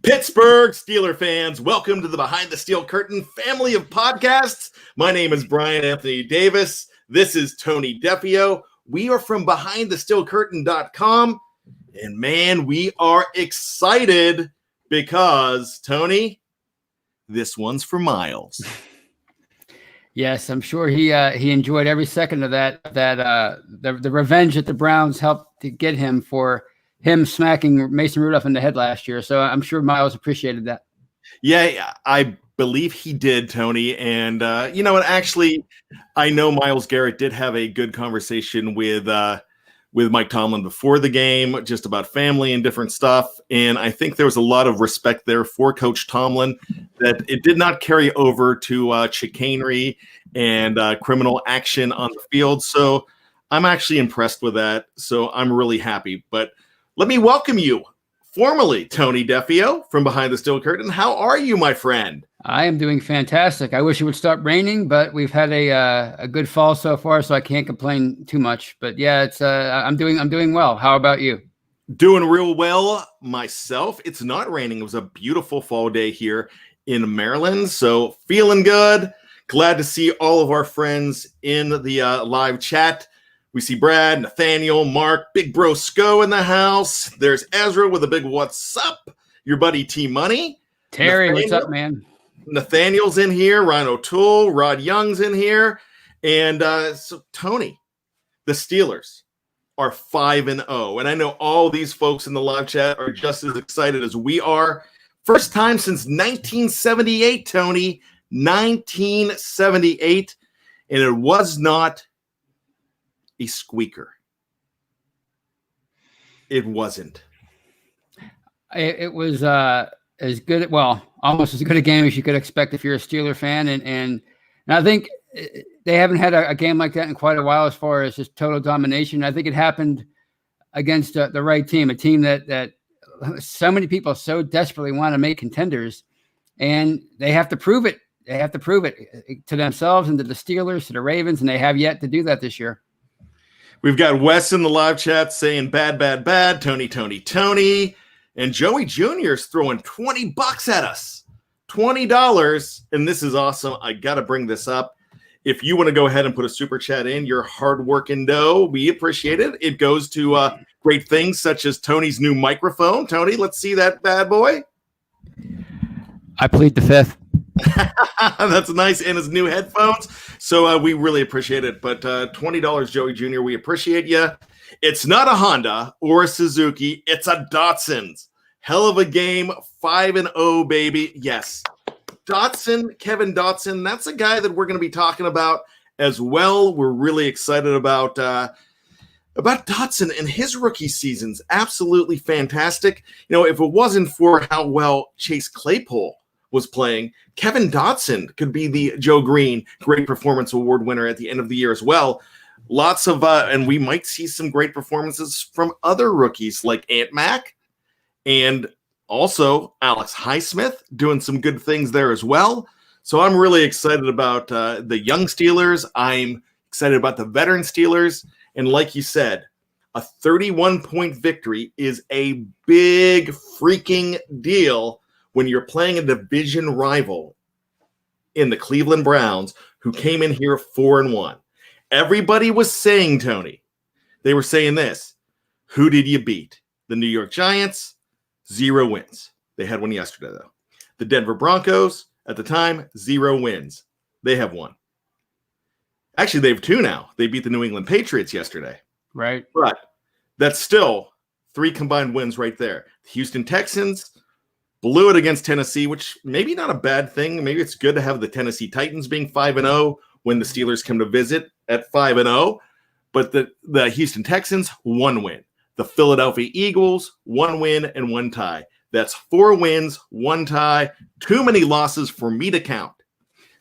Pittsburgh Steeler fans, welcome to the Behind the Steel Curtain family of podcasts. My name is Bryan Anthony Davis. This is Tony Defeo. We are from BehindTheSteelCurtain.com. And man, we are excited because, Tony, this one's for Myles. Yes, I'm sure he enjoyed every second of that. The revenge that the Browns helped to get him for him smacking Mason Rudolph in the head last year. So I'm sure Myles appreciated that. Yeah, I believe he did, Tony. And you know what? Actually, I know Myles Garrett did have a good conversation with Mike Tomlin before the game, just about family and different stuff. And I think there was a lot of respect there for Coach Tomlin that it did not carry over to chicanery and criminal action on the field. So I'm actually impressed with that. So I'm really happy. But let me welcome you formally, Tony Defeo from Behind the Steel Curtain. How are you, my friend? I am doing fantastic. I wish it would stop raining, but we've had a good fall so far, so I can't complain too much. But yeah, it's I'm doing well. How about you? Doing real well myself. It's not raining. It was a beautiful fall day here in Maryland, so feeling good. Glad to see all of our friends in the live chat. We see Brad, Nathaniel, Mark, Big Bro Sco in the house. There's Ezra with a big what's up. Your buddy T Money. Terry, what's up, man? Nathaniel's in here. Ryan O'Toole. Rod Young's in here. And so, Tony, the Steelers are 5-0. And I know all these folks in the live chat are just as excited as we are. First time since 1978, Tony. 1978. And it was not a squeaker. It wasn't. It was as good, almost as good a game as you could expect if you're a Steeler fan. And I think they haven't had a game like that in quite a while as far as just total domination. I think it happened against the right team, a team that so many people so desperately want to make contenders, and they have to prove it. They have to prove it to themselves and to the Steelers, to the Ravens, and they have yet to do that this year. We've got Wes in the live chat saying bad, Tony. And Joey Jr. is throwing $20 at us. $20. And this is awesome. I got to bring this up. If you want to go ahead and put a super chat in, your hard working dough, we appreciate it. It goes to great things such as Tony's new microphone. Tony, let's see that bad boy. I plead the fifth. That's nice. And his new headphones. So we really appreciate it. But $20, Joey Jr., we appreciate you. It's not a Honda or a Suzuki. It's a Datsun's. Hell of a game. 5-0, baby. Yes. Kevin Dotson. That's a guy that we're going to be talking about as well. We're really excited about Dotson and his rookie seasons. Absolutely fantastic. You know, if it wasn't for how well Chase Claypool was playing, Kevin Dotson could be the Joe Green Great Performance Award winner at the end of the year as well. Lots of, and we might see some great performances from other rookies like Ant Mac and also Alex Highsmith doing some good things there as well. So I'm really excited about the young Steelers. I'm excited about the veteran Steelers. And like you said, a 31-point victory is a big freaking deal when you're playing a division rival in the Cleveland Browns, who came in here 4-1. Everybody was saying, Tony, they were saying this: who did you beat? The New York Giants, 0 wins. They had one yesterday, though. The Denver Broncos, at the time, 0 wins. They have one. Actually, they have 2 now. They beat the New England Patriots yesterday. Right. But that's still 3 combined wins right there. The Houston Texans blew it against Tennessee, which maybe not a bad thing. Maybe it's good to have the Tennessee Titans being 5-0 when the Steelers come to visit at 5-0. But the Houston Texans, 1 win. The Philadelphia Eagles, 1 win and 1 tie. That's 4 wins, 1 tie. Too many losses for me to count.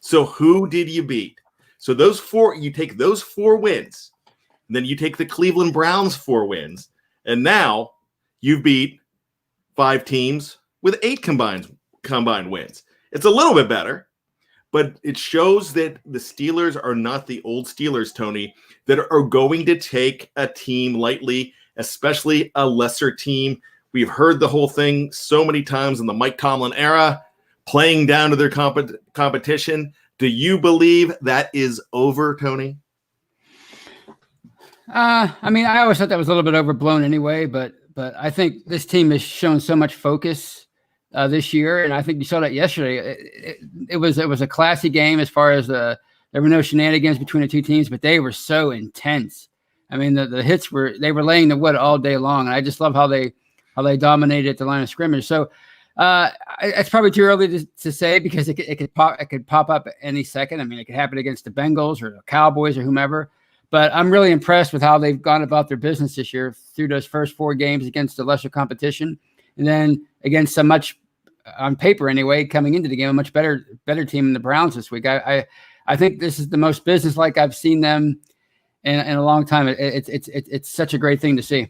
So who did you beat? So those 4, you take those 4 wins, and then you take the Cleveland Browns 4 wins, and now you've beat 5 teams with 8 combined wins. It's a little bit better, but it shows that the Steelers are not the old Steelers, Tony, that are going to take a team lightly, especially a lesser team We've heard the whole thing so many times in the Mike Tomlin era, playing down to their competition. Do you believe that is over, Tony? I mean, I always thought that was a little bit overblown anyway, but I think this team has shown so much focus this year, and I think you saw that yesterday. It was a classy game as far as there were no shenanigans between the two teams, but they were so intense. I mean, the hits were laying the wood all day long, and I just love how they dominated at the line of scrimmage. So it's probably too early to say because it could pop up any second. I mean, it could happen against the Bengals or the Cowboys or whomever. But I'm really impressed with how they've gone about their business this year through those first 4 games against the lesser competition, and then against a much, on paper anyway, coming into the game, a much better team than the Browns this week. I think this is the most businesslike I've seen them in a long time. It's such a great thing to see.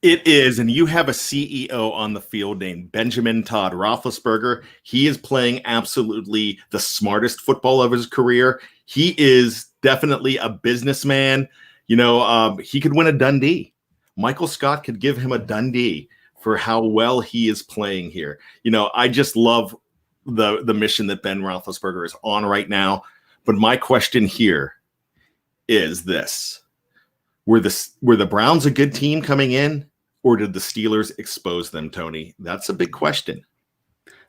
It is, and you have a CEO on the field named Benjamin Todd Roethlisberger. He is playing absolutely the smartest football of his career. He is definitely a businessman. He could win a Dundee. Michael Scott could give him a Dundee for how well he is playing here. I just love the mission that Ben Roethlisberger is on right now. But my question here is this. Were the Browns a good team coming in, or did the Steelers expose them, Tony? That's a big question.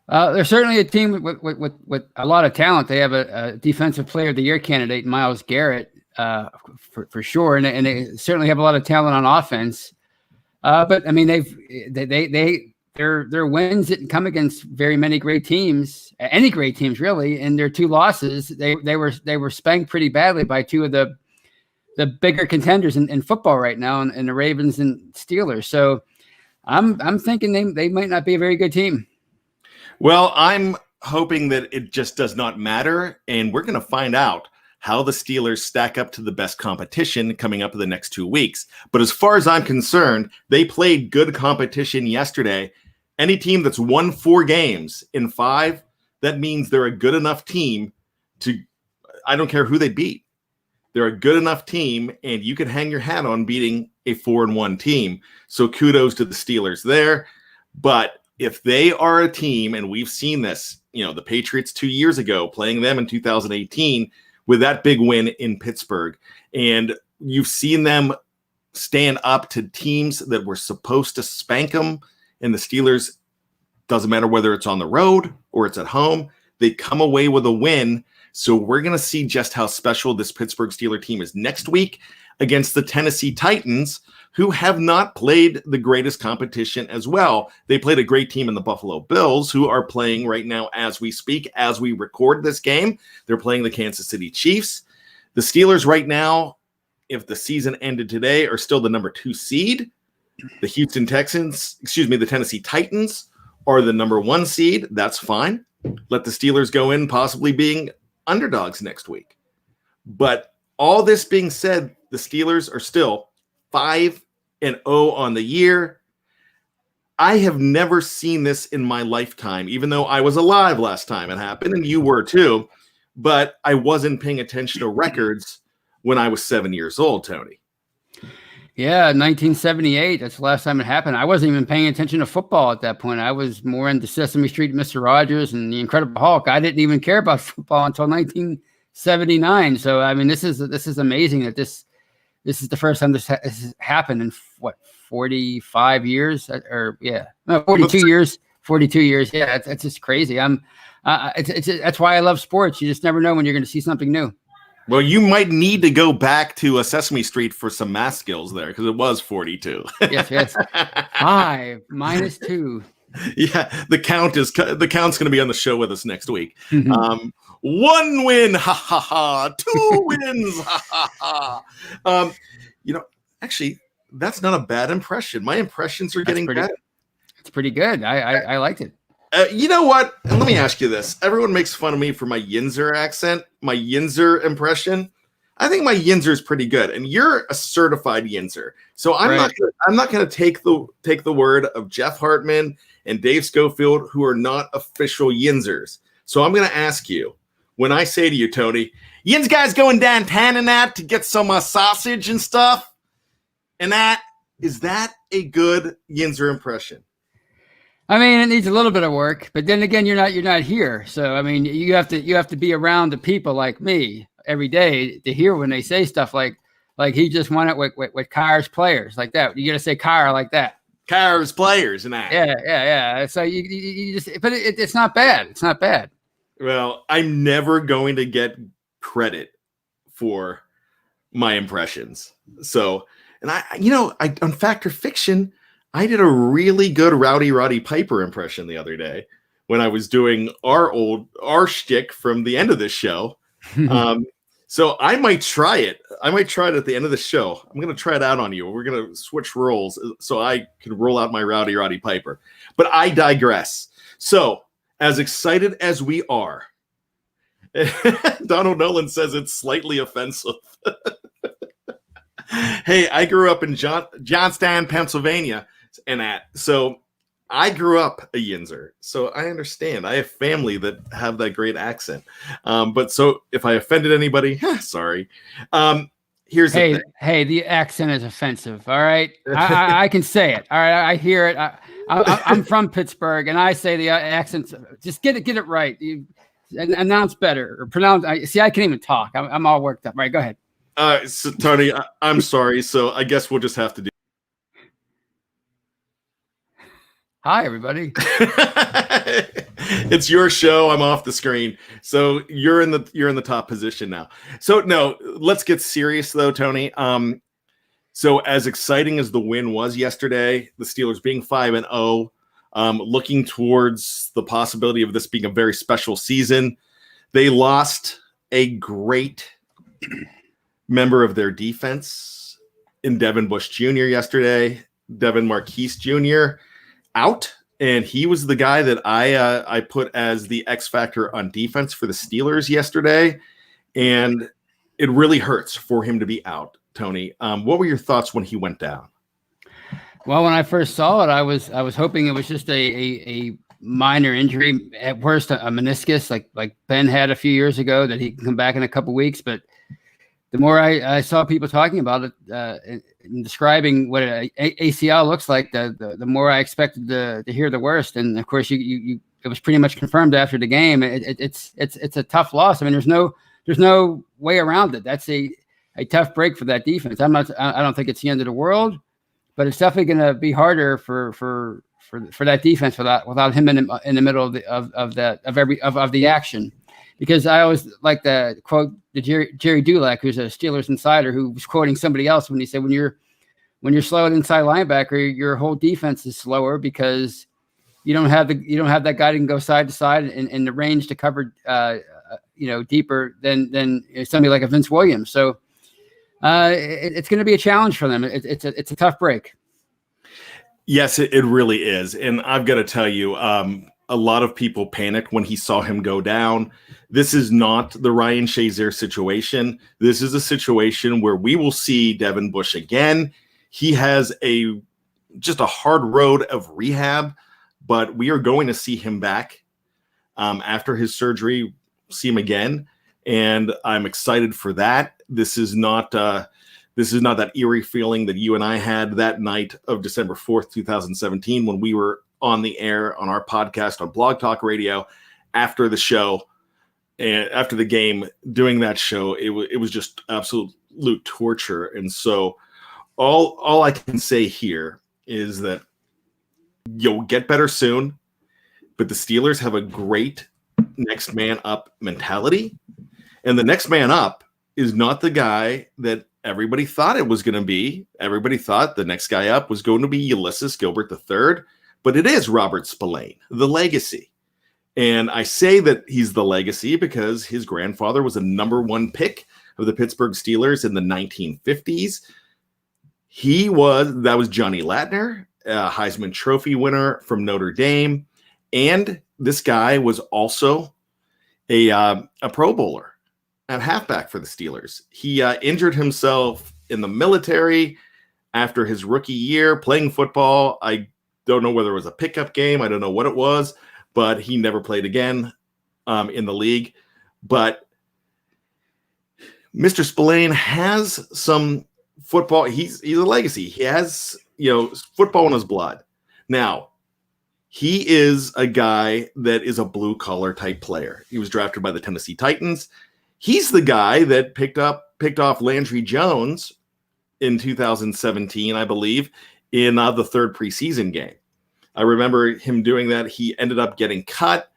They're certainly a team with a lot of talent. They have a defensive player of the year candidate, Myles Garrett, for sure, and they certainly have a lot of talent on offense. But I mean, their wins didn't come against very many great teams, any great teams really. And their 2 losses, they were spanked pretty badly by 2 of the bigger contenders in football right now, and the Ravens and Steelers. So I'm thinking they might not be a very good team. Well, I'm hoping that it just does not matter, and we're going to find out how the Steelers stack up to the best competition coming up in the next 2 weeks. But as far as I'm concerned, they played good competition yesterday. Any team that's won 4 games in 5, that means they're a good enough team I don't care who they beat. They're a good enough team, and you can hang your hat on beating a 4-1 team. So kudos to the Steelers there. But if they are a team, and we've seen this, the Patriots 2 years ago, playing them in 2018 with that big win in Pittsburgh, and you've seen them stand up to teams that were supposed to spank them, and the Steelers, doesn't matter whether it's on the road or it's at home, they come away with a win. So we're going to see just how special this Pittsburgh Steelers team is next week against the Tennessee Titans, who have not played the greatest competition as well. They played a great team in the Buffalo Bills, who are playing right now as we speak, as we record this game. They're playing the Kansas City Chiefs. The Steelers right now, if the season ended today, are still the number 2 seed. The the Tennessee Titans are the number 1 seed. That's fine. Let the Steelers go in possibly being underdogs next week. But all this being said, the Steelers are still 5-0 on the year. I have never seen this in my lifetime, even though I was alive last time it happened, and you were too. But I wasn't paying attention to records when I was 7 years old, Tony. Yeah, 1978. That's the last time it happened. I wasn't even paying attention to football at that point. I was more into Sesame Street, Mr. Rogers, and the Incredible Hulk. I didn't even care about football until 1979. So, I mean, this is amazing that this is the first time this has happened in 45 years, or 42 years. 42 years. Yeah, it's just crazy. That's why I love sports. You just never know when you're going to see something new. Well, you might need to go back to Sesame Street for some math skills there, because it was 42. Yes. 5 minus 2. Yeah, the count's going to be on the show with us next week. Mm-hmm. 1 win, ha ha ha. 2 wins, ha ha ha. Actually, that's not a bad impression. My impressions are getting better. It's pretty good. I liked it. You know what? And let me ask you this. Everyone makes fun of me for my Yinzer accent, my Yinzer impression. I think my Yinzer is pretty good, and you're a certified Yinzer. So I'm not going to take the word of Jeff Hartman and Dave Schofield, who are not official Yinzers. So I'm going to ask you, when I say to you, Tony, Yin's guys going downtown and that to get some sausage and stuff, and that, Is that a good Yinzer impression? I mean, it needs a little bit of work, but then again, you're not here. So I mean, you have to be around the people like me every day to hear when they say stuff like he just won it with Kyre's players like that. You got to say Kyre like that. Kyre's players and that. Yeah. So you just, but it's not bad. It's not bad. Well, I'm never going to get credit for my impressions. So, and I on Fact or Fiction, I did a really good Rowdy Roddy Piper impression the other day when I was doing our shtick from the end of this show. So I might try it. I might try it at the end of the show. I'm going to try it out on you. We're going to switch roles so I can roll out my Rowdy Roddy Piper. But I digress. So, as excited as we are, Donald Nolan says it's slightly offensive. Hey, I grew up in Johnstown, Pennsylvania, so I grew up a Yinzer, so I understand. I have family that have that great accent. But so if I offended anybody, sorry. Here's the thing. Hey, the accent is offensive. All right, I can say it. All right, I hear it. I'm from Pittsburgh, and I say the accents. Just get it right. You announce better or pronounce. See, I can't even talk. I'm all worked up. All right, go ahead. So Tony, I'm sorry. So I guess we'll just have to do. Hi, everybody. It's your show. I'm off the screen. So you're in the top position now. So no, let's get serious though, Tony. So as exciting as the win was yesterday, the Steelers being 5-0, looking towards the possibility of this being a very special season, they lost a great member of their defense in Devin Bush Jr. yesterday. Devin Marquise Jr. out, and he was the guy that I put as the X factor on defense for the Steelers yesterday, and it really hurts for him to be out. Tony, what were your thoughts when he went down? Well, when I first saw it, I was hoping it was just a minor injury, at worst a meniscus, like Ben had a few years ago, that he can come back in a couple weeks. But the more I saw people talking about it and describing what an ACL looks like, the more I expected to hear the worst. And of course, it was pretty much confirmed after the game. It's a tough loss. I mean, there's no way around it. That's a tough break for that defense. I don't think it's the end of the world, but it's definitely going to be harder for that defense without him in the middle of the action. Because I always like to quote the Jerry Dulac, who's a Steelers insider, who was quoting somebody else when he said, when you're slow at inside linebacker, your whole defense is slower because you don't have that guy that can go side to side and the range to cover deeper than somebody like a Vince Williams. So it's going to be a challenge for them. It's a tough break. Yes, it really is. And I've got to tell you, a lot of people panicked when he saw him go down. This is not the Ryan Shazier situation. This is a situation where we will see Devin Bush again. He has just a hard road of rehab, but we are going to see him back after his surgery, see him again. And I'm excited for that. This is not that eerie feeling that you and I had that night of December 4th, 2017, when we were on the air on our podcast on Blog Talk Radio after the show and after the game, doing that show. It was just absolute torture. And so all I can say here is that you'll get better soon, but the Steelers have a great next man up mentality. And the next man up is not the guy that everybody thought it was going to be. Everybody thought the next guy up was going to be Ulysses Gilbert III, but it is Robert Spillane, the legacy. And I say that he's the legacy because his grandfather was a number one pick of the Pittsburgh Steelers in the 1950s. That was Johnny Latner, a Heisman Trophy winner from Notre Dame. And this guy was also a Pro Bowler at halfback for the Steelers. He injured himself in the military after his rookie year playing football. I don't know whether it was a pickup game. I don't know what it was, but he never played again in the league. But Mr. Spillane has some football. He's a legacy. He has football in his blood. Now, he is a guy that is a blue-collar type player. He was drafted by the Tennessee Titans. He's the guy that picked off Landry Jones in 2017, I believe, in the third preseason game. I remember him doing that. He ended up getting cut.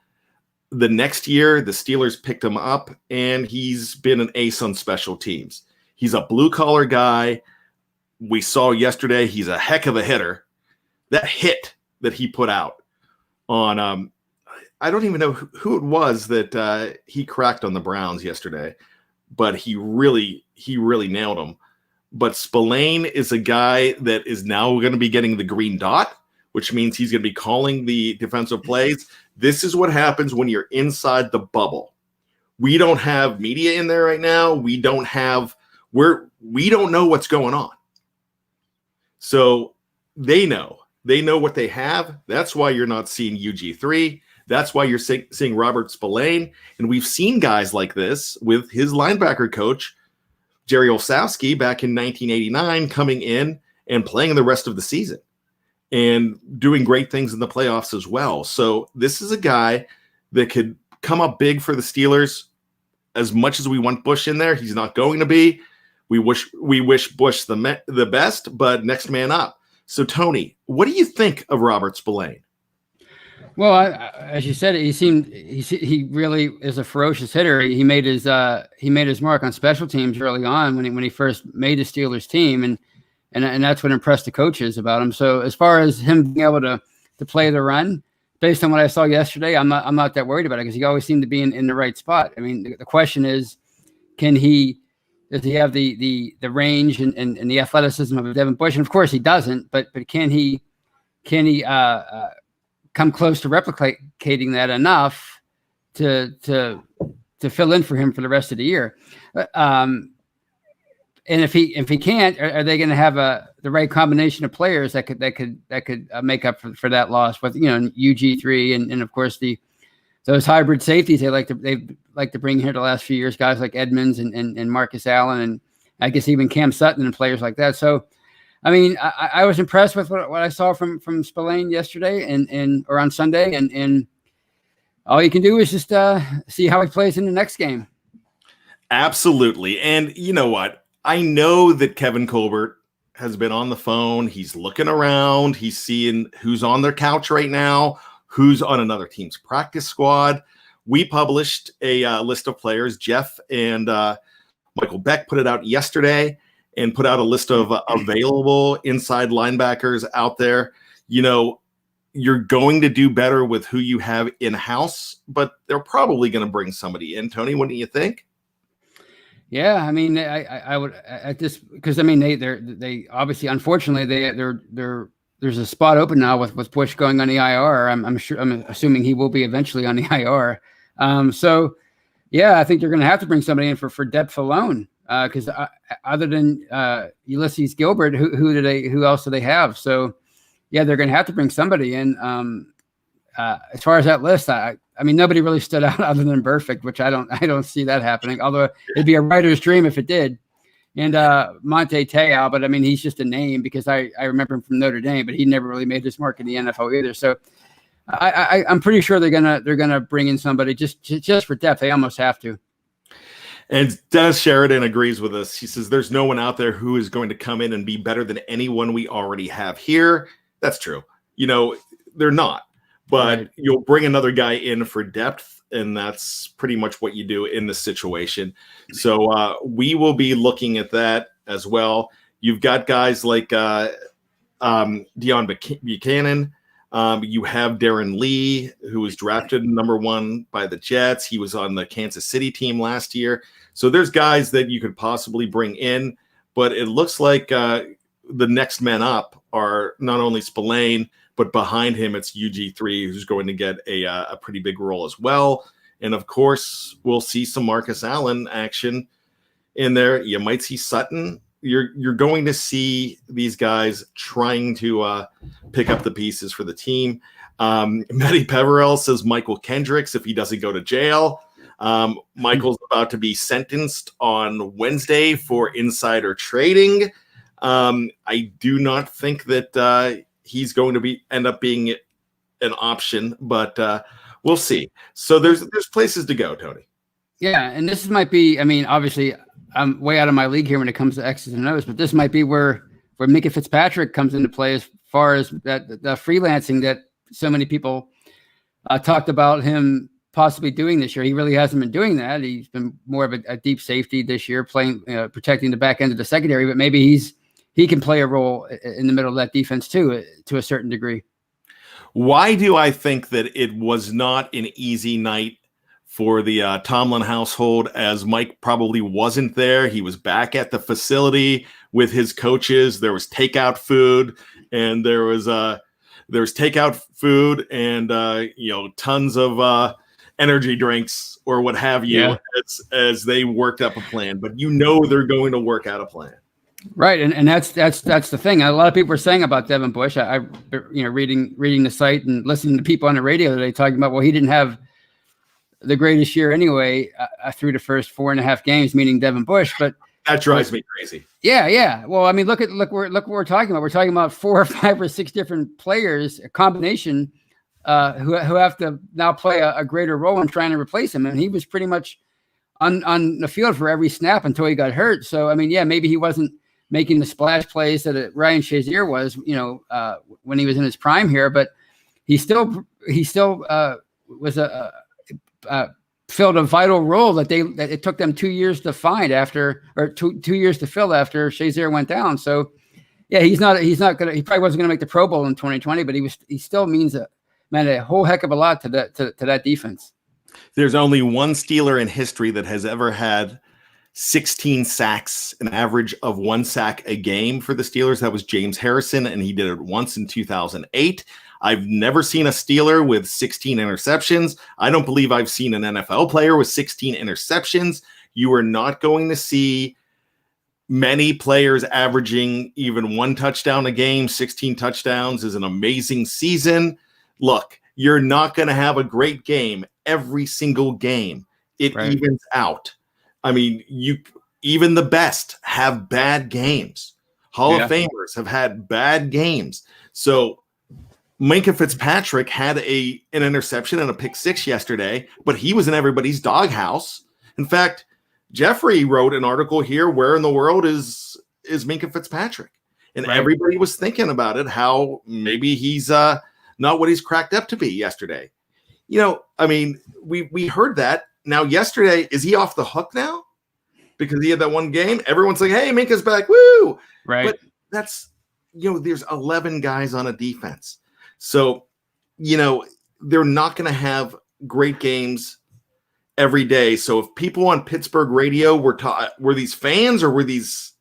The next year, the Steelers picked him up, and he's been an ace on special teams. He's a blue-collar guy. We saw yesterday he's a heck of a hitter. That hit that he put out on I don't even know who it was that he cracked on the Browns yesterday, but he really nailed him. But Spillane is a guy that is now going to be getting the green dot, which means he's going to be calling the defensive plays. This is what happens when you're inside the bubble. We don't have media in there right now. We don't know what's going on. So they know what they have. That's why you're not seeing UG3. That's why you're seeing Robert Spillane. And we've seen guys like this with his linebacker coach, Jerry Olszewski, back in 1989, coming in and playing the rest of the season and doing great things in the playoffs as well. So this is a guy that could come up big for the Steelers. As much as we want Bush in there, he's not going to be. We wish Bush the best, but next man up. So, Tony, what do you think of Robert Spillane? Well, as you said, he really is a ferocious hitter. He made his mark on special teams early on when he first made the Steelers team, and that's what impressed the coaches about him. So, as far as him being able to play the run, based on what I saw yesterday, I'm not that worried about it because he always seemed to be in the right spot. I mean, the question is, does he have the range and the athleticism of a Devin Bush? And of course he doesn't, but can he come close to replicating that enough to fill in for him for the rest of the year? And if he can't, are they going to have the right combination of players that could make up for that loss with UG3 and of course those hybrid safeties they like to bring here the last few years, guys like Edmonds and Marcus Allen and I guess even Cam Sutton and players like that. So, I mean, I was impressed with what I saw from Spillane yesterday or on Sunday, and all you can do is just see how he plays in the next game. Absolutely, and you know what? I know that Kevin Colbert has been on the phone. He's looking around. He's seeing who's on their couch right now, who's on another team's practice squad. We published a list of players. Jeff and Michael Beck put it out yesterday and put out a list of available inside linebackers out there. You're going to do better with who you have in-house, but they're probably going to bring somebody in. Tony, what do you think? Yeah, I mean, I would at this because I mean they obviously unfortunately there's a spot open now with Bush going on the IR. I'm assuming he will be eventually on the IR. So yeah, I think they're going to have to bring somebody in for depth alone because other than Ulysses Gilbert, who else do they have? So yeah, they're going to have to bring somebody in. As far as that list, I mean, nobody really stood out other than Burfict, which I don't see that happening. Although it'd be a writer's dream if it did. And Monte Te'o, but I mean, he's just a name because I remember him from Notre Dame, but he never really made his mark in the NFL either. So I'm pretty sure they're gonna bring in somebody just for depth. They almost have to. And Dennis Sheridan agrees with us. He says there's no one out there who is going to come in and be better than anyone we already have here. That's true. They're not. But right. You'll bring another guy in for depth, and that's pretty much what you do in this situation. So we will be looking at that as well. You've got guys like Deon Buchanan. You have Darren Lee, who was drafted number 1 by the Jets. He was on the Kansas City team last year. So there's guys that you could possibly bring in, but it looks like the next men up are not only Spillane, but behind him, it's UG3, who's going to get a pretty big role as well. And, of course, we'll see some Marcus Allen action in there. You might see Sutton. You're going to see these guys trying to pick up the pieces for the team. Matty Peverell says Michael Kendricks if he doesn't go to jail. Michael's about to be sentenced on Wednesday for insider trading. I do not think that he's going to end up being an option, but we'll see. So there's places to go, Tony. Yeah, and this might be. I mean, obviously, I'm way out of my league here when it comes to X's and O's, but this might be where Minkah Fitzpatrick comes into play as far as the freelancing that so many people talked about him possibly doing this year. He really hasn't been doing that. He's been more of a deep safety this year, playing protecting the back end of the secondary. But maybe he can play a role in the middle of that defense too, to a certain degree. Why do I think that it was not an easy night for the Tomlin household, as Mike probably wasn't there? He was back at the facility with his coaches. There was takeout food, and there was takeout food and tons of energy drinks or what have you, as they worked up a plan. But they're going to work out a plan. Right, and that's the thing. A lot of people were saying about Devin Bush. I reading the site and listening to people on the radio today talking about, well, he didn't have the greatest year anyway through the first 4.5 games, meaning Devin Bush. But that drives me crazy. Yeah. Well, I mean, look what we're talking about. We're talking about 4 or 5 or 6 different players, a combination, who have to now play a greater role in trying to replace him. And he was pretty much on the field for every snap until he got hurt. So I mean, maybe he wasn't making the splash plays that Ryan Shazier was, when he was in his prime here, but he still was filled a vital role that it took them 2 years to find after, or two years to fill after Shazier went down. So yeah, he probably wasn't gonna make the Pro Bowl in 2020, but he still meant a whole heck of a lot to that defense. There's only one Steeler in history that has ever had 16 sacks, an average of 1 sack a game for the Steelers. That was James Harrison, and he did it once in 2008. I've never seen a Steeler with 16 interceptions. I don't believe I've seen an NFL player with 16 interceptions. You are not going to see many players averaging even 1 touchdown a game. 16 touchdowns is an amazing season. Look, you're not going to have a great game every single game. It evens out. I mean, even the best have bad games. Hall of Famers have had bad games. So Minkah Fitzpatrick had an interception and a pick 6 yesterday, but he was in everybody's doghouse. In fact, Jeffrey wrote an article here, where in the world is Minkah Fitzpatrick? And everybody was thinking about it, how maybe he's not what he's cracked up to be yesterday. I mean, we heard that. Now, yesterday, is he off the hook now? Because he had that one game. Everyone's like, hey, Minkah's back. Woo! Right. But that's, there's 11 guys on a defense. So, they're not going to have great games every day. So if people on Pittsburgh radio were these fans, or were these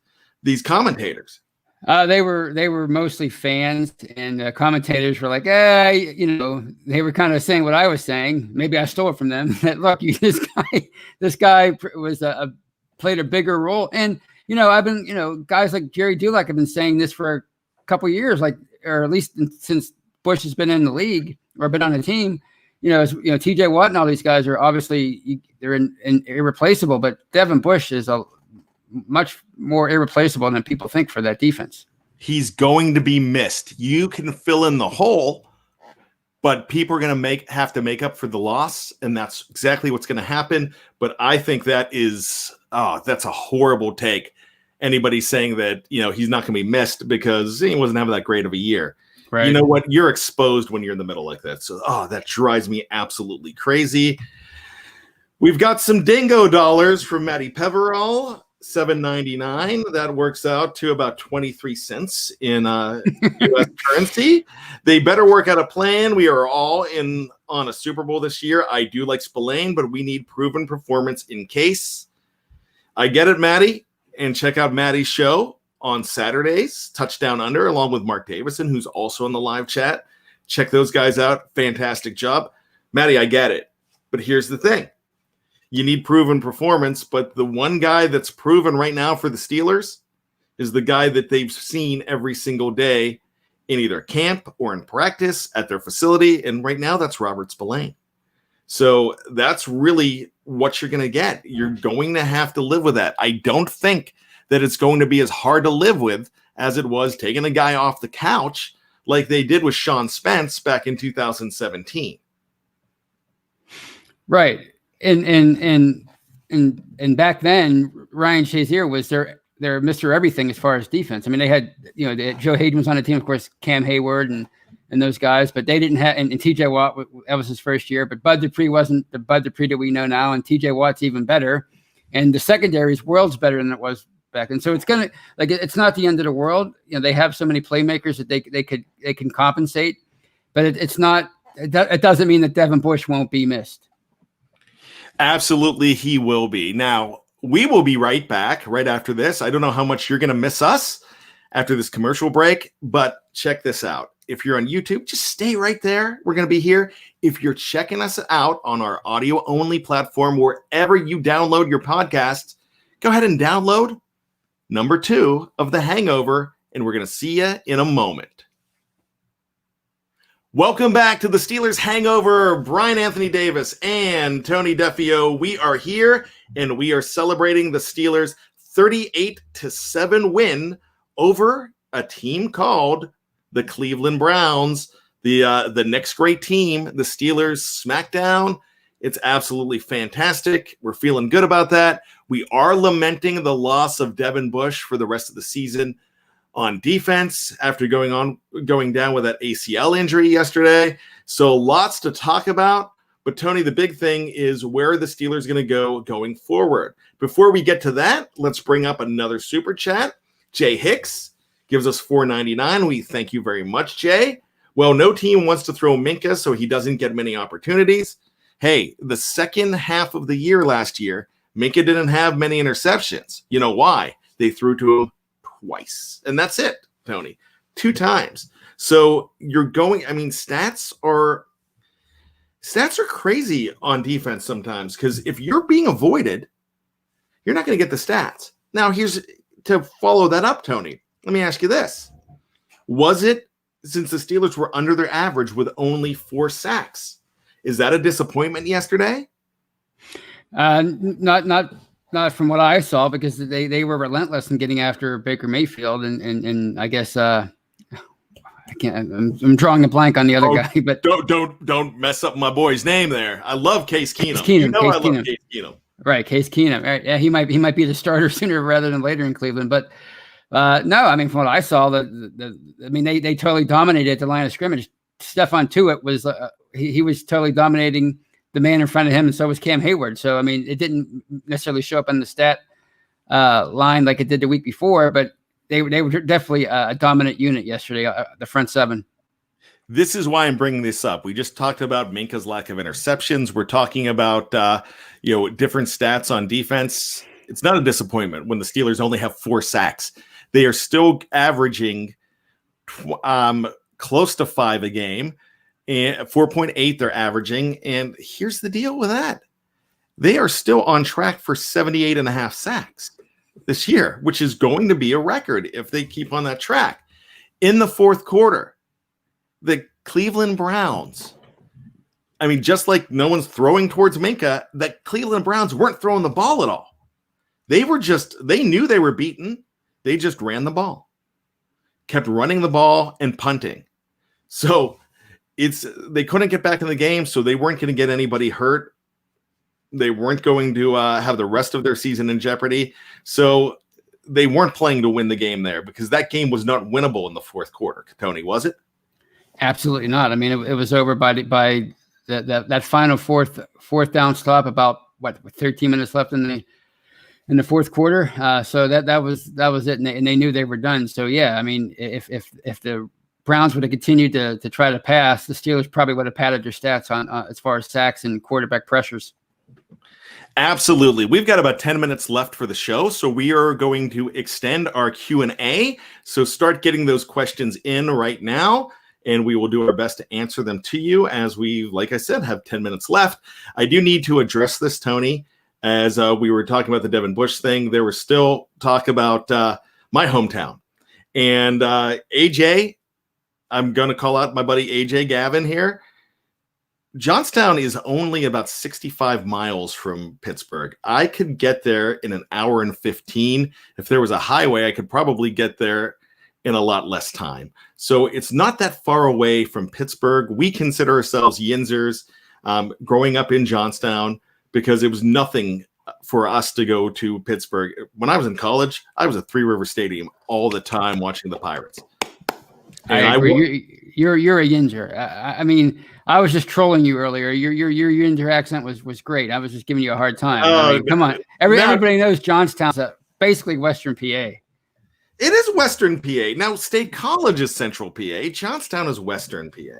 commentators? They were mostly fans, and commentators were like, they were kind of saying what I was saying. Maybe I stole it from them. That look, this guy was played a bigger role, and I've been, guys like Jerry Dulac have been saying this for a couple of years, or at least since Bush has been in the league or been on the team. TJ Watt and all these guys are obviously they're irreplaceable, but Devin Bush is a much more irreplaceable than people think for that defense. He's going to be missed. You can fill in the hole, but people are going to have to make up for the loss, and that's exactly what's going to happen. But I think that's a horrible take. Anybody saying that, he's not going to be missed because he wasn't having that great of a year. Right. You know what? You're exposed when you're in the middle like that. So, that drives me absolutely crazy. We've got some dingo dollars from Matty Peverall. $7.99. That works out to about 23 cents in U.S. currency. They better work out a plan. We are all in on a Super Bowl this year. I do like Spillane, but we need proven performance in case. I get it, Matty. And check out Matty's show on Saturdays, Touchdown Under, along with Mark Davison, who's also in the live chat. Check those guys out. Fantastic job. Matty, I get it. But here's the thing. You need proven performance, but the one guy that's proven right now for the Steelers is the guy that they've seen every single day in either camp or in practice at their facility, and right now that's Robert Spillane. So that's really what you're going to get. You're going to have to live with that. I don't think that it's going to be as hard to live with as it was taking a guy off the couch like they did with Sean Spence back in 2017. Right. And back then, Ryan Shazier was their Mr. Everything as far as defense. I mean, they had, Joe Hayden was on the team, of course, Cam Hayward and those guys, but they didn't have, and TJ Watt, that was his first year, but Bud Dupree wasn't the Bud Dupree that we know now, and TJ Watt's even better. And the secondary is worlds better than it was back then. So it's it's not the end of the world. They have so many playmakers that they can compensate, but it doesn't mean that Devin Bush won't be missed. Absolutely, he will be. Now, we will be right back right after this. I don't know how much you're going to miss us after this commercial break, but check this out. If you're on YouTube, just stay right there. We're going to be here. If you're checking us out on our audio-only platform, wherever you download your podcasts, go ahead and download number 2 of The Hangover, and we're going to see you in a moment. Welcome back to the Steelers Hangover. Bryan Anthony Davis and Tony Defeo. We are here, and we are celebrating the Steelers' 38-7 win over a team called the Cleveland Browns, the next great team, the Steelers SmackDown. It's absolutely fantastic. We're feeling good about that. We are lamenting the loss of Devin Bush for the rest of the season on defense after going down with that ACL injury yesterday. So lots to talk about. But Tony, the big thing is where the Steelers going to go going forward. Before we get to that, let's bring up another super chat. Jay Hicks gives us $4.99. We thank you very much, Jay. Well, no team wants to throw Minkah, so he doesn't get many opportunities. Hey, the second half of the year last year, Minkah didn't have many interceptions. You know why? They threw to him twice. And that's it, Tony. 2 times. So you're going, stats are crazy on defense sometimes, because if you're being avoided, you're not going to get the stats. Now, here's to follow that up, Tony. Let me ask you this. Was it, since the Steelers were under their average with only 4 sacks, is that a disappointment yesterday? Not from what I saw, because they were relentless in getting after Baker Mayfield, and I guess I can't. I'm drawing a blank on the other guy, but don't mess up my boy's name there. I love Case Keenum. Love Case Keenum. Right, Case Keenum. Right, yeah, he might be the starter sooner rather than later in Cleveland. But no, from what I saw, they totally dominated the line of scrimmage. Stephon Tuitt was he was totally dominating the man in front of him, and so was Cam Hayward. So, it didn't necessarily show up on the stat line like it did the week before, but they were definitely a dominant unit yesterday, the front 7. This is why I'm bringing this up. We just talked about Minkah's lack of interceptions. We're talking about different stats on defense. It's not a disappointment when the Steelers only have 4 sacks. They are still averaging close to 5 a game. And 4.8 they're averaging. And here's the deal with that. They are still on track for 78.5 sacks this year, which is going to be a record if they keep on that track. In the fourth quarter, the Cleveland Browns, just like no one's throwing towards Minkah, the Cleveland Browns weren't throwing the ball at all. They knew they were beaten. They just ran the ball, kept running the ball and punting. So they couldn't get back in the game, so they weren't going to get anybody hurt. They weren't going to have the rest of their season in jeopardy. So they weren't playing to win the game there, because that game was not winnable in the fourth quarter. Tony, was it? Absolutely not. It was over by that final fourth down stop, about 13 minutes left in the fourth quarter. So that was it, and they knew they were done. So yeah, if the Browns would have continued to try to pass, the Steelers probably would have padded their stats on as far as sacks and quarterback pressures. Absolutely. We've got about 10 minutes left for the show, so we are going to extend our Q&A. So start getting those questions in right now, and we will do our best to answer them to you as we, like I said, have 10 minutes left. I do need to address this, Tony. As we were talking about the Devin Bush thing, there was still talk about my hometown. And AJ, I'm going to call out my buddy AJ Gavin here. Johnstown is only about 65 miles from Pittsburgh. I could get there in an hour and 15. If there was a highway, I could probably get there in a lot less time. So it's not that far away from Pittsburgh. We consider ourselves Yinzers, growing up in Johnstown, because it was nothing for us to go to Pittsburgh. When I was in college, I was at Three River Stadium all the time watching the Pirates. And I agree. You're a Yinzer. I mean, I was just trolling you earlier. Your Yinzer accent was great. I was just giving you a hard time. I mean, come on. Everybody knows Johnstown's basically Western PA. It is Western PA. Now, State College is Central PA. Johnstown is Western PA.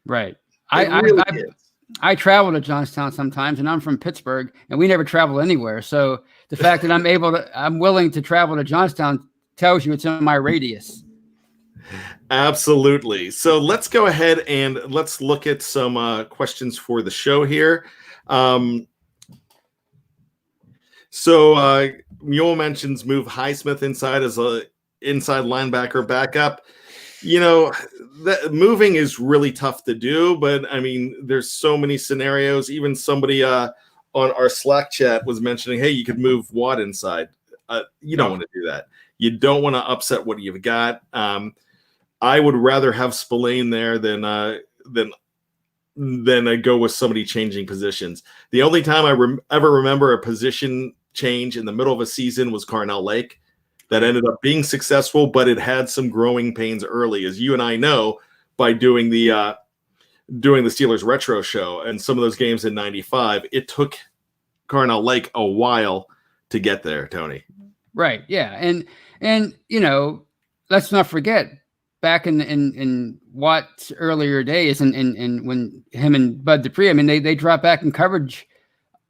Right. I travel to Johnstown sometimes, and I'm from Pittsburgh, and we never travel anywhere. So the fact that I'm willing to travel to Johnstown tells you it's in my radius. Absolutely. So let's go ahead and let's look at some questions for the show here. Mule mentions move Highsmith inside as a inside linebacker backup. You know, that moving is really tough to do, but I mean, there's so many scenarios. Even somebody on our Slack chat was mentioning, hey, you could move Watt inside. You don't want to do that. You don't want to upset what you've got. I would rather have Spillane there than I go with somebody changing positions. The only time I ever remember a position change in the middle of a season was Carnell Lake. That ended up being successful, but it had some growing pains early, as you and I know by doing the Steelers retro show and some of those games in '95. It took Carnell Lake a while to get there, Tony. Right. Yeah. And you know, let's not forget back in Watt's earlier days and when him and Bud Dupree, I mean, they dropped back in coverage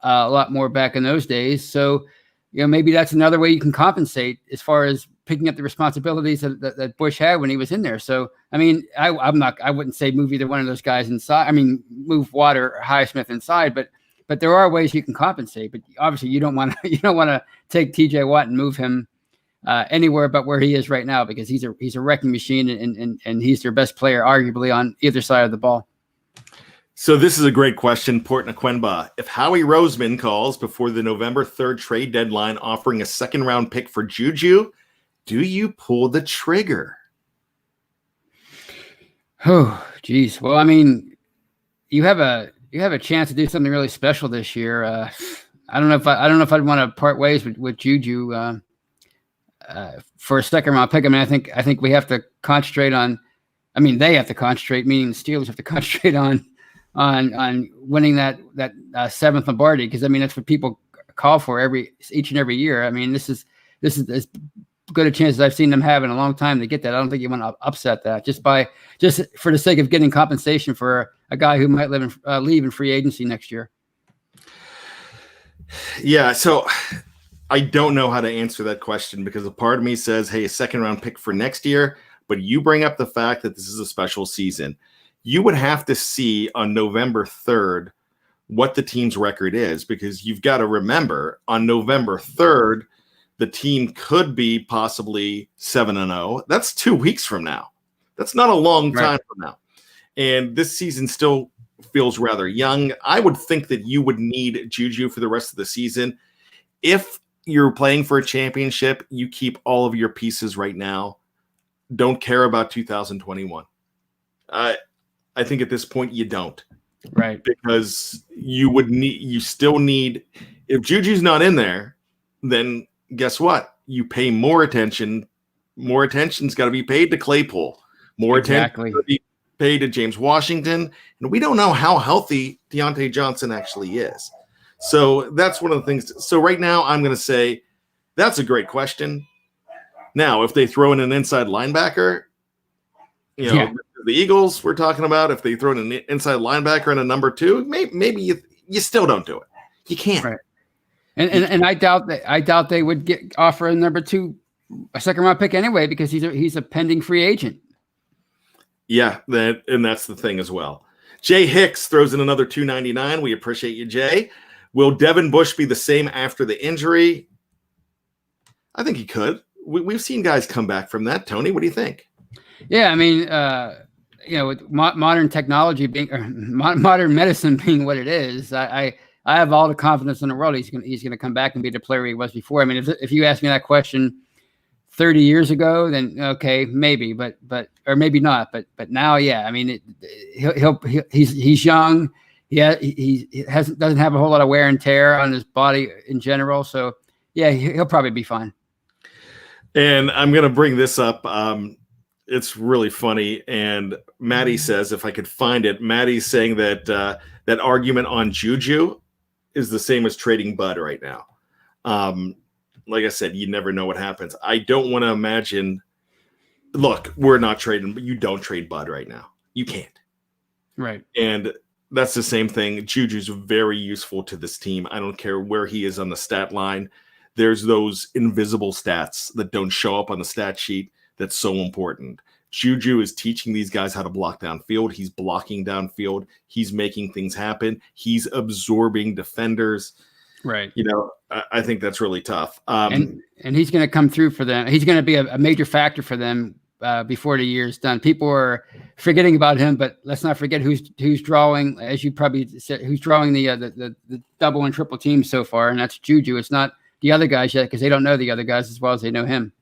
a lot more back in those days. So, you know, maybe that's another way you can compensate as far as picking up the responsibilities that Bush had when he was in there. So, I mean, I wouldn't say move either one of those guys inside. I mean, move Watt or Highsmith inside, but there are ways you can compensate. But obviously, you don't want to take TJ Watt and move him anywhere but where he is right now, because he's a wrecking machine and he's their best player, arguably, on either side of the ball. So this is a great question, Port Naquenba. If Howie Roseman calls before the November 3rd trade deadline offering a second-round pick for Juju, do you pull the trigger? Oh, geez. Well, I mean, you have a chance to do something really special this year. I don't know if I'd want to part ways with Juju for a second-round pick. I mean, I think we have to concentrate on. I mean, they have to concentrate, meaning the Steelers have to concentrate on winning that seventh Lombardi, because I mean that's what people call for each and every year. I mean, this is as good a chance as I've seen them have in a long time to get that. I don't think you want to upset that just for the sake of getting compensation for a guy who might leave in free agency next year. Yeah, so I don't know how to answer that question, because a part of me says, hey, a second-round pick for next year, but you bring up the fact that this is a special season. You would have to see on November 3rd what the team's record is, because you've got to remember on November 3rd, the team could be possibly 7-0. That's 2 weeks from now. That's not a long time from now. And this season still feels rather young. I would think that you would need Juju for the rest of the season. If you're playing for a championship, you keep all of your pieces right now. Don't care about 2021. I think at this point you don't. Right. Because you still need, if Juju's not in there, then guess what? You pay more attention. More attention's got to be paid to Claypool. More attention to be paid to James Washington. And we don't know how healthy Deontay Johnson actually is. So that's one of the things. So right now I'm going to say that's a great question. Now, if they throw in an inside linebacker, you know, the Eagles we're talking about, if they throw in an inside linebacker and a number 2, maybe you still don't do it. You can't. Right. And I doubt they would offer a number 2, a second-round pick anyway, because he's a pending free agent. Yeah, that's the thing as well. Jay Hicks throws in another $2.99. We appreciate you, Jay. Will Devin Bush be the same after the injury? I think he could. We've seen guys come back from that. Tony, what do you think? Yeah, I mean, you know, with modern technology being, modern medicine being what it is, I have all the confidence in the world he's gonna come back and be the player he was before. I mean, if you asked me that question 30 years ago, then okay, maybe, but or maybe not, but now, yeah. I mean, he's young. He doesn't have a whole lot of wear and tear on his body in general, so yeah, he'll probably be fine. And I'm going to bring this up. It's really funny. And Maddie says, if I could find it, Maddie's saying that that argument on Juju is the same as trading Bud right now. Like I said, you never know what happens. I don't want to imagine. Look, we're not trading, but you don't trade Bud right now. You can't. Right. And that's the same thing. Juju's very useful to this team. I don't care where he is on the stat line. There's those invisible stats that don't show up on the stat sheet that's so important. Juju is teaching these guys how to block downfield. He's blocking downfield. He's making things happen. He's absorbing defenders. Right. You know, I think that's really tough. And he's going to come through for them. He's going to be a major factor for them before the year's done. People are forgetting about him, but let's not forget who's drawing, as you probably said, who's drawing the double and triple teams so far, and that's Juju. It's not the other guys yet because they don't know the other guys as well as they know him.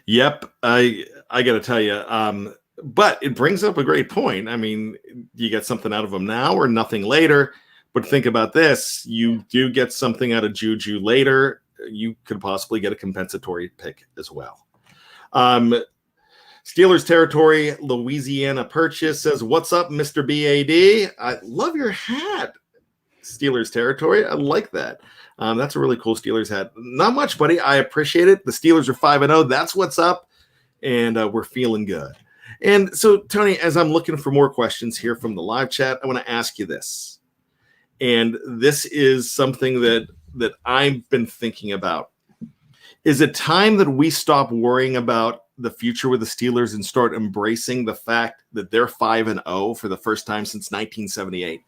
Yep, I got to tell you, but it brings up a great point. I mean, you get something out of him now or nothing later. But think about this. You do get something out of Juju later. You could possibly get a compensatory pick as well. Steelers territory, Louisiana Purchase says, what's up, Mr. BAD? I love your hat. Steelers territory. I like that. That's a really cool Steelers hat. Not much, buddy. I appreciate it. The Steelers are 5-0. That's what's up. And we're feeling good. And so, Tony, as I'm looking for more questions here from the live chat, I want to ask you this. And this is something that I've been thinking about. Is it time that we stop worrying about the future with the Steelers and start embracing the fact that they're 5-0 for the first time since 1978?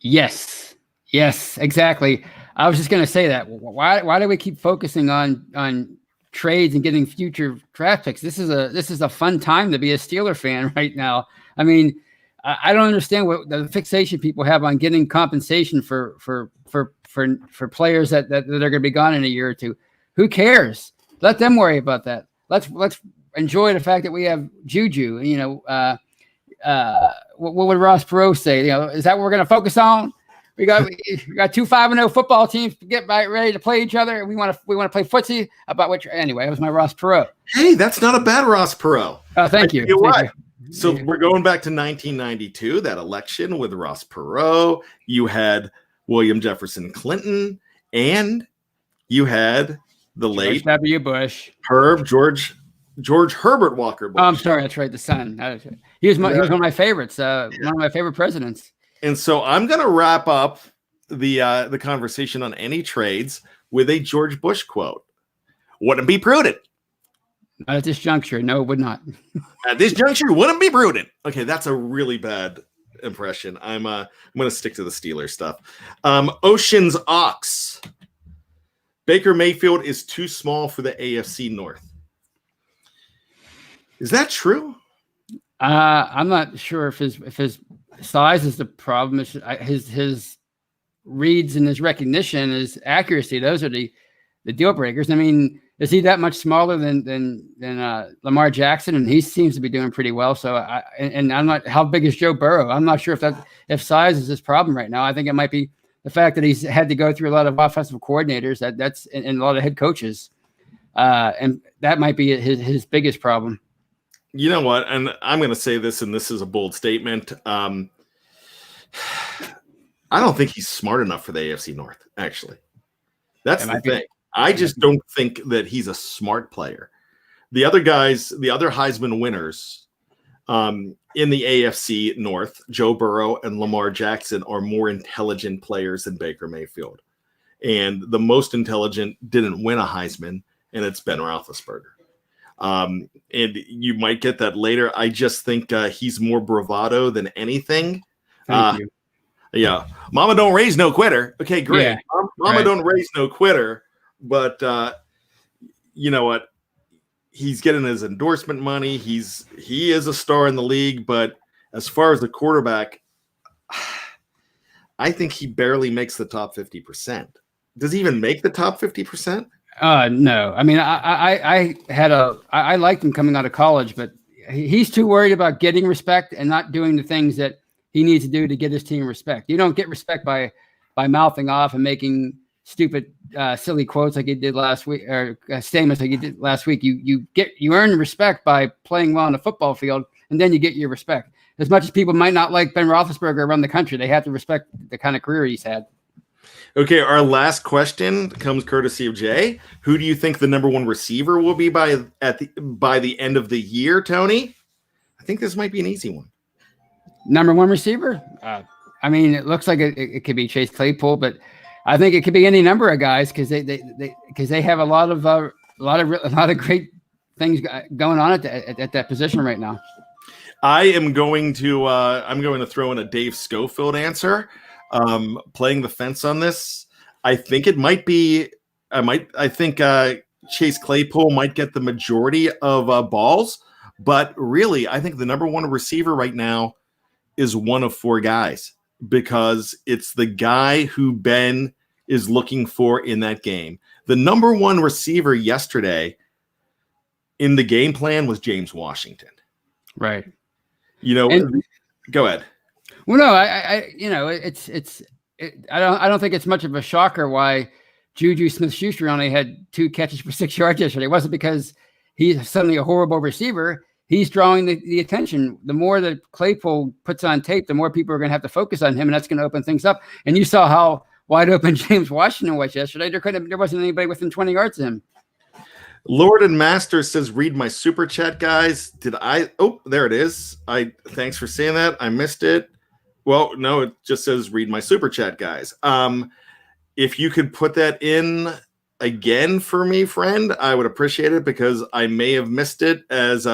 Yes, exactly. I was just going to say that. Why do we keep focusing on trades and getting future draft picks? This is a fun time to be a Steeler fan right now. I mean, I don't understand what the fixation people have on getting compensation for players that are going to be gone in a year or two. Who cares? Let them worry about that. Let's enjoy the fact that we have Juju. You know, what would Ross Perot say? You know, is that what we're going to focus on? We got 2 5-0 football teams get ready to play each other. We want to play footsie. About which anyway, it was my Ross Perot. Hey, that's not a bad Ross Perot. Oh, thank you. Thank you. So we're going back to 1992, that election with Ross Perot. You had William Jefferson Clinton, and you had the late W. Bush, George Herbert Walker Bush. Oh, I'm sorry, that's right, the son. He was one of my favorites. One of my favorite presidents. And so I'm going to wrap up the conversation on any trades with a George Bush quote. Wouldn't be prudent. Not at this juncture. No, it would not. At this juncture, wouldn't be prudent. Okay, that's a really bad impression. I'm going to stick to the Steelers stuff. Ocean's Ox. Baker Mayfield is too small for the AFC North. Is that true? I'm not sure if his size is the problem. His reads and his recognition, his accuracy. Those are the deal breakers. I mean, is he that much smaller than Lamar Jackson? And he seems to be doing pretty well. So I'm not. How big is Joe Burrow? I'm not sure if size is his problem right now. I think it might be the fact that he's had to go through a lot of offensive coordinators. That's and a lot of head coaches, and that might be his biggest problem. You know what? And I'm going to say this, and this is a bold statement. I don't think he's smart enough for the AFC North. Actually, that's the thing. I just don't think that he's a smart player. The other guys, the other Heisman winners in the AFC North, Joe Burrow and Lamar Jackson, are more intelligent players than Baker Mayfield. And the most intelligent didn't win a Heisman, and it's Ben Roethlisberger. And you might get that later. I just think he's more bravado than anything. Thank you. Yeah. Mama don't raise no quitter. Okay, great. Yeah, Mama right. don't raise no quitter. But you know what? He's getting his endorsement money. He is a star in the league. But as far as the quarterback, I think he barely makes the top 50%. Does he even make the top 50%? No, I mean, I liked him coming out of college, but he's too worried about getting respect and not doing the things that he needs to do to get his team respect. You don't get respect by mouthing off and making stupid, silly quotes like he did last week, or statements like he did last week. You earn respect by playing well on the football field, and then you get your respect. As much as people might not like Ben Roethlisberger around the country, they have to respect the kind of career he's had. Okay, our last question comes courtesy of Jay. Who do you think the number one receiver will be by the end of the year, Tony? I think this might be an easy one. Number one receiver? I mean, it looks like it could be Chase Claypool, but I think it could be any number of guys because they have a lot of great things going on at that position right now. I am going to throw in a Dave Schofield answer. Playing the fence on this, I think it might be. I think Chase Claypool might get the majority of balls, but really, I think the number one receiver right now is one of four guys because it's the guy who Ben is looking for in that game. The number one receiver yesterday in the game plan was James Washington. Right. Go ahead. Well, no, I don't think it's much of a shocker why Juju Smith-Schuster only had 2 catches for 6 yards yesterday. It wasn't because he's suddenly a horrible receiver. He's drawing the attention. The more that Claypool puts on tape, the more people are going to have to focus on him, and that's going to open things up. And you saw how wide open James Washington was yesterday. There wasn't anybody within 20 yards of him. Lord and Master says, read my super chat, guys. Oh, there it is. Thanks for saying that. I missed it. Well, no, it just says read my super chat, guys. If you could put that in again for me, friend, I would appreciate it because I may have missed it as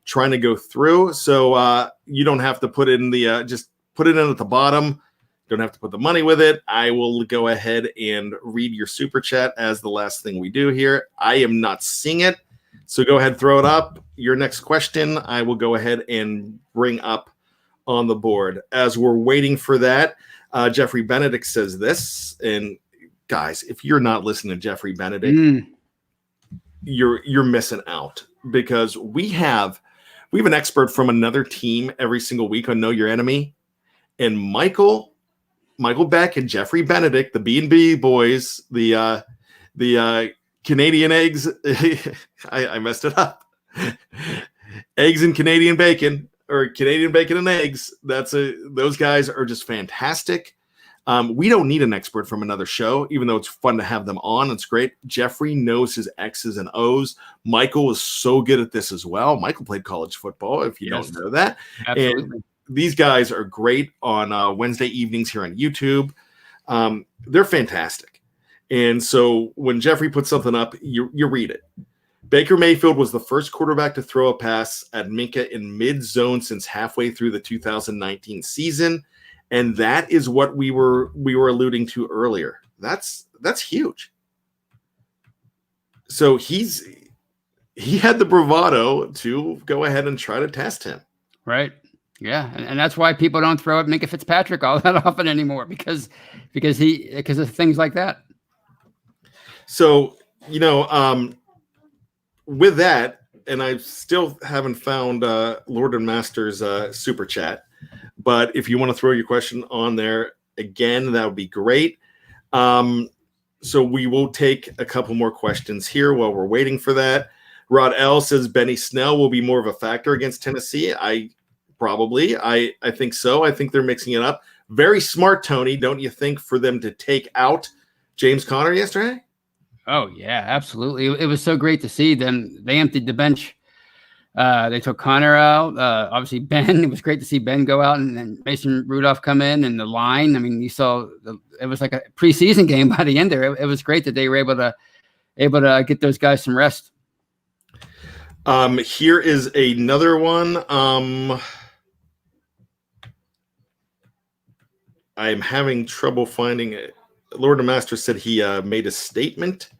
trying to go through. So you don't have to put it in just put it in at the bottom. Don't have to put the money with it. I will go ahead and read your super chat as the last thing we do here. I am not seeing it. So go ahead, throw it up. Your next question, I will go ahead and bring up on the board. As we're waiting for that, Jeffrey Benedict says this, and guys, if you're not listening to Jeffrey Benedict, you're missing out because we have an expert from another team every single week on Know Your Enemy, and Michael Beck and Jeffrey Benedict, the B&B boys, the Canadian eggs. I messed it up. Eggs and Canadian bacon. Or Canadian bacon and eggs. Those guys are just fantastic. We don't need an expert from another show, even though it's fun to have them on. It's great. Jeffrey knows his X's and O's. Michael is so good at this as well. Michael played college football, if you don't know that. Absolutely. And these guys are great on Wednesday evenings here on YouTube. They're fantastic. And so when Jeffrey puts something up, you read it. Baker Mayfield was the first quarterback to throw a pass at Minkah in mid-zone since halfway through the 2019 season, and that is what we were alluding to earlier. That's huge. So he had the bravado to go ahead and try to test him. Right. Yeah, and that's why people don't throw at Minkah Fitzpatrick all that often anymore because of things like that. So with that, and I still haven't found Lord and Master's super chat, but if you want to throw your question on there again, that would be great. So we will take a couple more questions here while we're waiting for that. Rod L says Benny Snell will be more of a factor against Tennessee. I think so. I think they're mixing it up. Very smart, Tony, don't you think, for them to take out James Conner yesterday? Oh, yeah, absolutely. It was so great to see them. They emptied the bench. They took Connor out. Obviously, Ben. It was great to see Ben go out and Mason Rudolph come in and the line. I mean, you saw it was like a preseason game by the end there. It was great that they were able to get those guys some rest. Here is another one. I'm having trouble finding it. Lord and Master said he made a statement,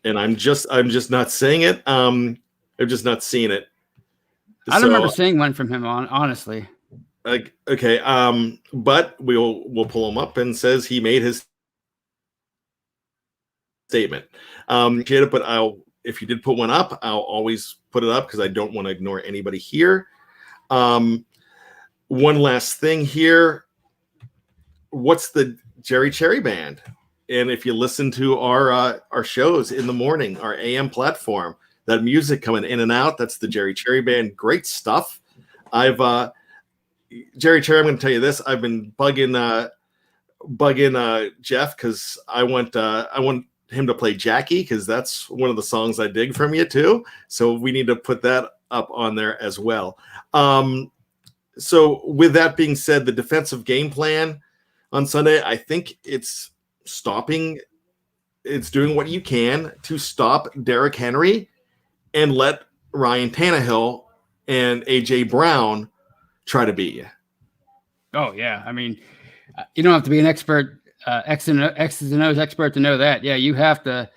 and I'm just not saying it. I'm just not seeing it. I don't remember seeing one from him honestly. Okay. But we'll pull him up and says he made his statement. Appreciate it, but if you did put one up, I'll always put it up because I don't want to ignore anybody here. One last thing here. What's the Jerry Cherry Band? And if you listen to our shows in the morning, our AM platform, that music coming in and out, that's the Jerry Cherry Band. Great stuff. Jerry Cherry, I'm going to tell you this. I've been bugging Jeff because I want him to play Jackie because that's one of the songs I dig from you too. So we need to put that up on there as well. So with that being said, the defensive game plan on Sunday, I think it's doing what you can to stop Derrick Henry and let Ryan Tannehill and AJ Brown try to beat you. Oh yeah. I mean, you don't have to be an expert, X's and O's expert to know that. Yeah. You have to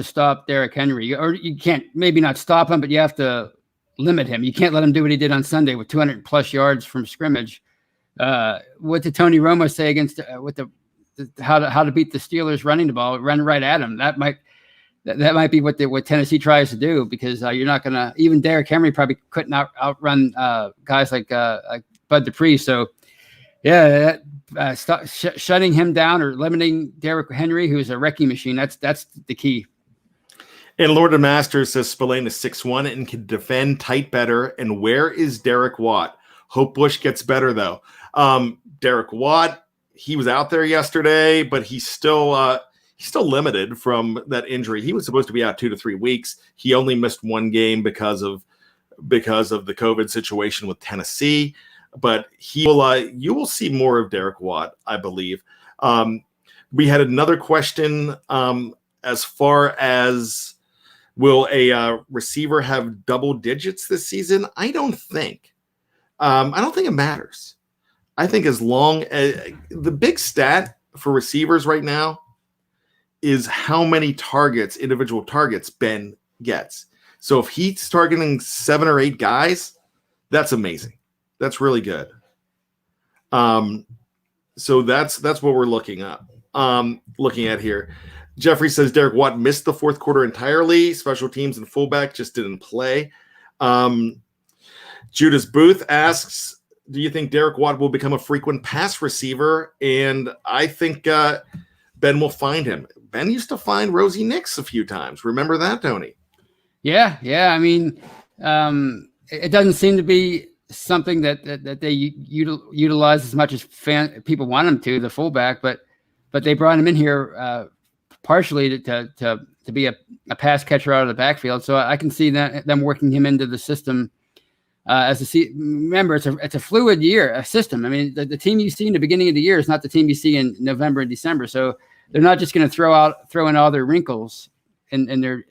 stop Derrick Henry, or you can't maybe not stop him, but you have to limit him. You can't let him do what he did on Sunday with 200 plus yards from scrimmage. What did Tony Romo say against how to beat the Steelers running the ball? Run right at him. That might be what Tennessee tries to do, because you're not going to, even Derrick Henry probably couldn't outrun guys like Bud Dupree. So yeah, shutting him down or limiting Derrick Henry, who's a wrecking machine. That's the key. And Lord of Masters says Spillane is 6'1" and can defend tight better. And where is Derek Watt? Hope Bush gets better though. Derek Watt, he was out there yesterday, but he's still limited from that injury. He was supposed to be out 2 to 3 weeks. He only missed one game because of the COVID situation with Tennessee. But you will see more of Derek Watt, I believe. We had another question as far as will a receiver have double digits this season? I don't think it matters. I think as long as the big stat for receivers right now is how many individual targets Ben gets. So if he's targeting 7 or 8 guys, that's amazing. That's really good. So that's what we're looking at here. Jeffrey says Derek Watt missed the fourth quarter entirely. Special teams and fullback just didn't play. Judas Booth asks, do you think Derek Watt will become a frequent pass receiver? And I think Ben will find him. Ben used to find Rosie Nix a few times. Remember that, Tony? Yeah. I mean, it doesn't seem to be something that they utilize as much as people want him to, the fullback, but they brought him in here partially to be a pass catcher out of the backfield. So I can see them working him into the system. Remember, it's a fluid system. I mean, the team you see in the beginning of the year is not the team you see in November and December. So they're not just going to throw in all their wrinkles in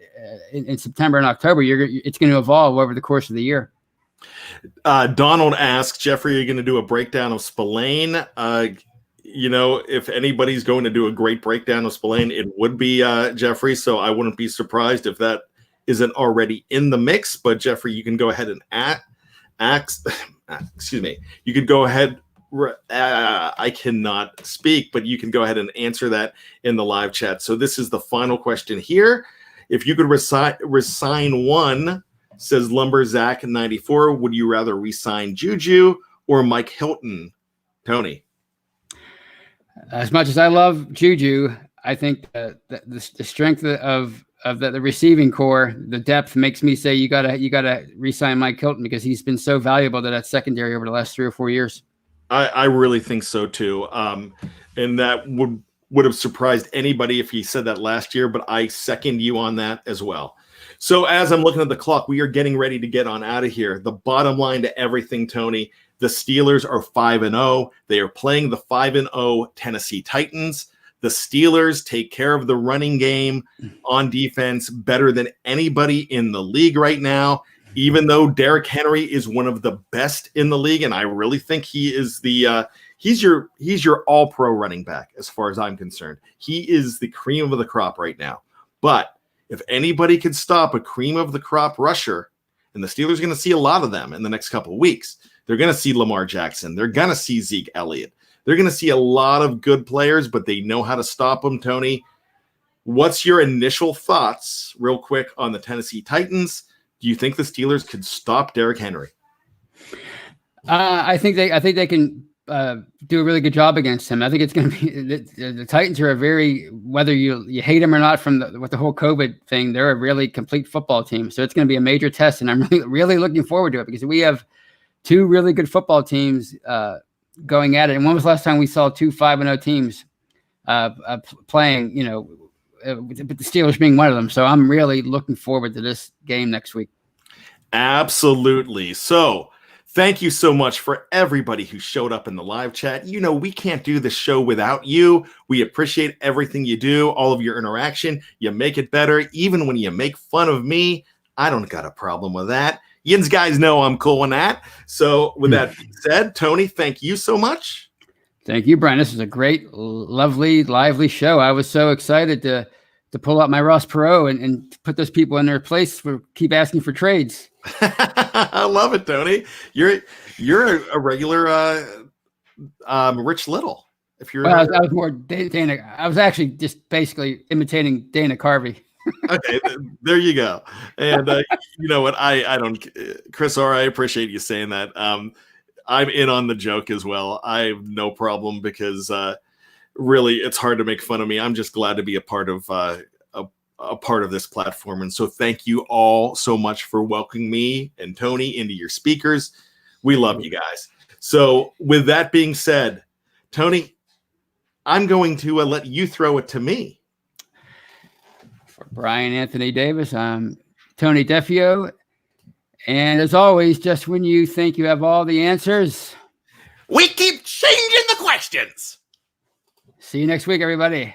September and October. It's going to evolve over the course of the year. Donald asks, Jeffrey, are you going to do a breakdown of Spillane? If anybody's going to do a great breakdown of Spillane, it would be Jeffrey. So I wouldn't be surprised if that isn't already in the mix. But Jeffrey, you can go ahead and excuse me. You could go ahead. I cannot speak, but you can go ahead and answer that in the live chat. So this is the final question here. If you could resign one, says Lumberzack 94, would you rather resign Juju or Mike Hilton? Tony? As much as I love Juju, I think the strength of the receiving core, the depth, makes me say you gotta re-sign Mike Hilton, because he's been so valuable to that secondary over the last 3 or 4 years. I really think so too, and that would have surprised anybody if he said that last year. But I second you on that as well. So as I'm looking at the clock, we are getting ready to get on out of here. The bottom line to everything, Tony, the Steelers are 5-0. They are playing the 5-0 Tennessee Titans. The Steelers take care of the running game on defense better than anybody in the league right now, even though Derrick Henry is one of the best in the league. And I really think he is he's your all-pro running back as far as I'm concerned. He is the cream of the crop right now. But if anybody could stop a cream of the crop rusher, and the Steelers are going to see a lot of them in the next couple of weeks, they're going to see Lamar Jackson. They're going to see Zeke Elliott. They're going to see a lot of good players, but they know how to stop them, Tony. What's your initial thoughts, real quick, on the Tennessee Titans? Do you think the Steelers could stop Derrick Henry? I think they can do a really good job against him. I think it's going to be the Titans are a very, whether you hate them or not with the whole COVID thing, they're a really complete football team. So it's going to be a major test, and I'm really looking forward to it because we have two really good football teams going at it. And when was the last time we saw two 5-0 teams playing? With the Steelers being one of them. So I'm really looking forward to this game next week. Absolutely. So thank you so much for everybody who showed up in the live chat. We can't do this show without you. We appreciate everything you do, all of your interaction. You make it better. Even when you make fun of me, I don't got a problem with that. Yin's guys know I'm cool on that. So with that being said, Tony, thank you so much. Thank you, Brian. This was a great, lovely, lively show. I was so excited to pull out my Ross Perot and put those people in their place for keep asking for trades. I love it, Tony. You're a regular Rich Little. If you're, I was more Dana. I was actually just basically imitating Dana Carvey. Okay, there you go. And you know what? I don't, Chris R. I appreciate you saying that. I'm in on the joke as well. I have no problem because really, it's hard to make fun of me. I'm just glad to be a part of this platform. And so thank you all so much for welcoming me and Tony into your speakers. We love you guys. So with that being said, Tony, I'm going to let you throw it to me. For Bryan Anthony Davis, I'm Tony Defeo. And as always, just when you think you have all the answers, we keep changing the questions. See you next week, everybody.